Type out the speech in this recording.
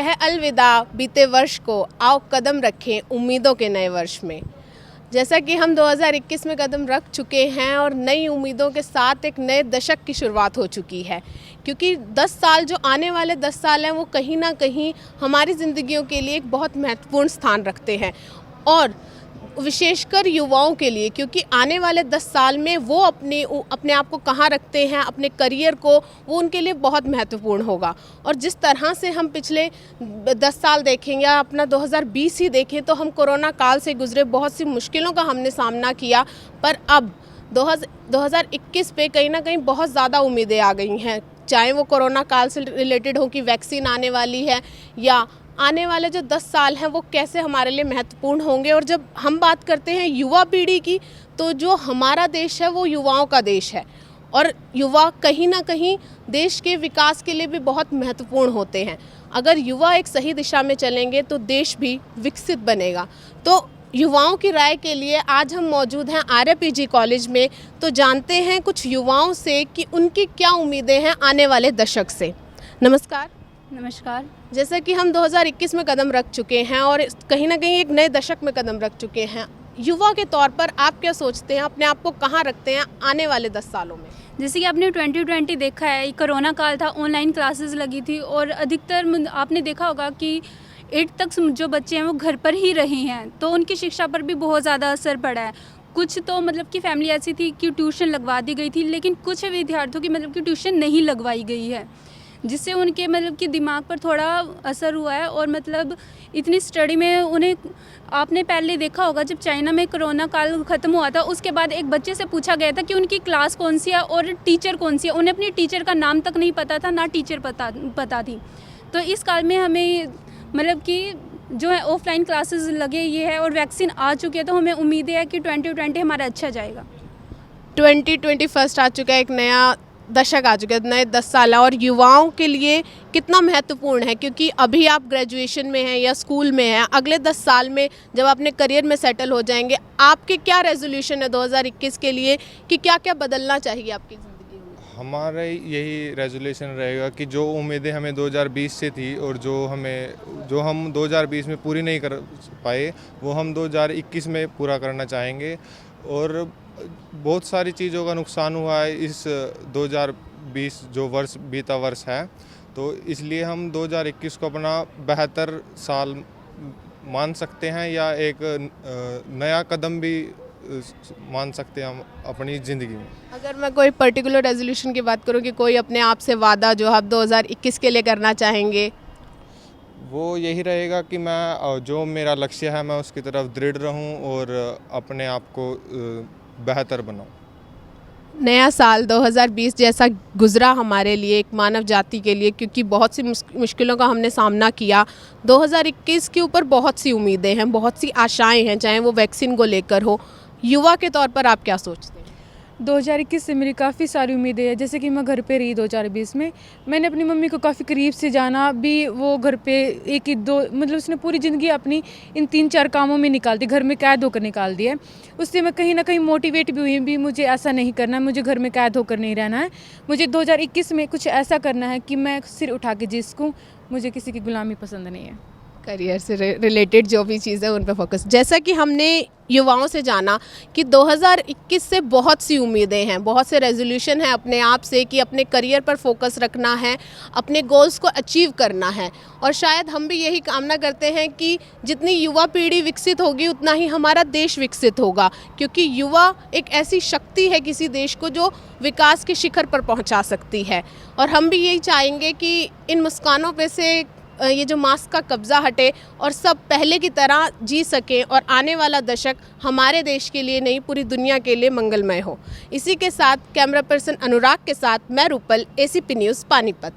कह अलविदा बीते वर्ष को, आओ कदम रखें उम्मीदों के नए वर्ष में। जैसा कि हम 2021 में कदम रख चुके हैं और नई उम्मीदों के साथ एक नए दशक की शुरुआत हो चुकी है, क्योंकि 10 साल जो आने वाले 10 साल हैं वो कहीं ना कहीं हमारी ज़िंदगियों के लिए एक बहुत महत्वपूर्ण स्थान रखते हैं, और विशेषकर युवाओं के लिए, क्योंकि आने वाले 10 साल में वो अपने आप को कहाँ रखते हैं, अपने करियर को, वो उनके लिए बहुत महत्वपूर्ण होगा। और जिस तरह से हम पिछले 10 साल देखें या अपना 2020 ही देखें तो हम कोरोना काल से गुजरे, बहुत सी मुश्किलों का हमने सामना किया, पर अब 2021 पे कहीं ना कहीं बहुत ज़्यादा उम्मीदें आ गई हैं, चाहे वो कोरोना काल से रिलेटेड हो कि वैक्सीन आने वाली है, या आने वाले जो 10 साल हैं वो कैसे हमारे लिए महत्वपूर्ण होंगे। और जब हम बात करते हैं युवा पीढ़ी की, तो जो हमारा देश है वो युवाओं का देश है, और युवा कहीं ना कहीं देश के विकास के लिए भी बहुत महत्वपूर्ण होते हैं। अगर युवा एक सही दिशा में चलेंगे तो देश भी विकसित बनेगा। तो युवाओं की राय के लिए आज हम मौजूद हैं आर्यपीजी कॉलेज में, तो जानते हैं कुछ युवाओं से कि उनकी क्या उम्मीदें हैं आने वाले दशक से। नमस्कार। नमस्कार। जैसा कि हम 2021 में कदम रख चुके हैं और कहीं ना कहीं एक नए दशक में कदम रख चुके हैं, युवा के तौर पर आप क्या सोचते हैं, अपने आप को कहाँ रखते हैं आने वाले 10 सालों में? जैसे कि आपने 2020 देखा है, कोरोना काल था, ऑनलाइन क्लासेस लगी थी, और अधिकतर आपने देखा होगा कि 8 तक जो बच्चे हैं वो घर पर ही रहे हैं, तो उनकी शिक्षा पर भी बहुत ज़्यादा असर पड़ा है। कुछ तो मतलब कि फैमिली ऐसी थी कि ट्यूशन लगवा दी गई थी, लेकिन कुछ विद्यार्थियों की मतलब कि ट्यूशन नहीं लगवाई गई है, जिससे उनके मतलब कि दिमाग पर थोड़ा असर हुआ है। और मतलब इतनी स्टडी में उन्हें, आपने पहले देखा होगा जब चाइना में कोरोना काल ख़त्म हुआ था, उसके बाद एक बच्चे से पूछा गया था कि उनकी क्लास कौन सी है और टीचर कौन सी है। उन्हें अपनी टीचर का नाम तक नहीं पता था, ना टीचर पता थी। तो इस काल में हमें मतलब कि जो है ऑफलाइन क्लासेस लगे ये है, और वैक्सीन आ चुकी है, तो हमें उम्मीद है कि 2020 हमारा अच्छा जाएगा। 2021 आ चुका है, एक नया दशक आ चुका है, नए 10 साल, और युवाओं के लिए कितना महत्वपूर्ण है, क्योंकि अभी आप ग्रेजुएशन में हैं या स्कूल में हैं, अगले 10 साल में जब अपने करियर में सेटल हो जाएंगे, आपके क्या रेजोल्यूशन है 2021 के लिए कि क्या क्या बदलना चाहिए आपकी ज़िंदगी में? हमारा यही रेजोल्यूशन रहेगा कि जो उम्मीदें हमें 2020 से थी और जो हम 2020 में पूरी नहीं कर पाए, वो हम 2021 में पूरा करना चाहेंगे। और बहुत सारी चीज़ों का नुकसान हुआ है इस 2020 जो बीता वर्ष है, तो इसलिए हम 2021 को अपना बेहतर साल मान सकते हैं, या एक नया कदम भी मान सकते हैं हम अपनी ज़िंदगी में। अगर मैं कोई पर्टिकुलर रेजोल्यूशन की बात करूं कि कोई अपने आप से वादा जो आप 2021 के लिए करना चाहेंगे, वो यही रहेगा कि मैं जो मेरा लक्ष्य है मैं उसकी तरफ दृढ़ रहूं और अपने आप को बेहतर बनाऊं। नया साल 2020 जैसा गुजरा हमारे लिए, एक मानव जाति के लिए, क्योंकि बहुत सी मुश्किलों का हमने सामना किया। 2021 के ऊपर बहुत सी उम्मीदें हैं, बहुत सी आशाएं हैं, चाहे वो वैक्सीन को लेकर हो। युवा के तौर पर आप क्या सोचते हैं? 2021 से मेरी काफ़ी सारी उम्मीदें हैं। जैसे कि मैं घर पे रही 2020 में, मैंने अपनी मम्मी को काफ़ी करीब से जाना भी। वो घर पे एक ही दो मतलब उसने पूरी ज़िंदगी अपनी इन 3-4 कामों में निकाल दी, घर में कैद होकर निकाल दिया। उससे मैं कहीं ना कहीं मोटिवेट भी हुई भी, मुझे ऐसा नहीं करना है, मुझे घर में कैद होकर नहीं रहना है, मुझे 2021 में कुछ ऐसा करना है कि मैं सिर उठा के जी सकूँ। मुझे किसी की गुलामी पसंद नहीं है। करियर से रिलेटेड जो भी चीज़ें उन पर फोकस। जैसा कि हमने युवाओं से जाना कि 2021 से बहुत सी उम्मीदें हैं, बहुत से रेजोल्यूशन हैं अपने आप से कि अपने करियर पर फोकस रखना है, अपने गोल्स को अचीव करना है। और शायद हम भी यही कामना करते हैं कि जितनी युवा पीढ़ी विकसित होगी उतना ही हमारा देश विकसित होगा, क्योंकि युवा एक ऐसी शक्ति है किसी देश को जो विकास के शिखर पर पहुँचा सकती है। और हम भी यही चाहेंगे कि इन मुस्कानों पे से ये जो मास्क का कब्ज़ा हटे और सब पहले की तरह जी सकें, और आने वाला दशक हमारे देश के लिए नहीं पूरी दुनिया के लिए मंगलमय हो। इसी के साथ कैमरा पर्सन अनुराग के साथ मैं रूपल, ACP न्यूज़ पानीपत।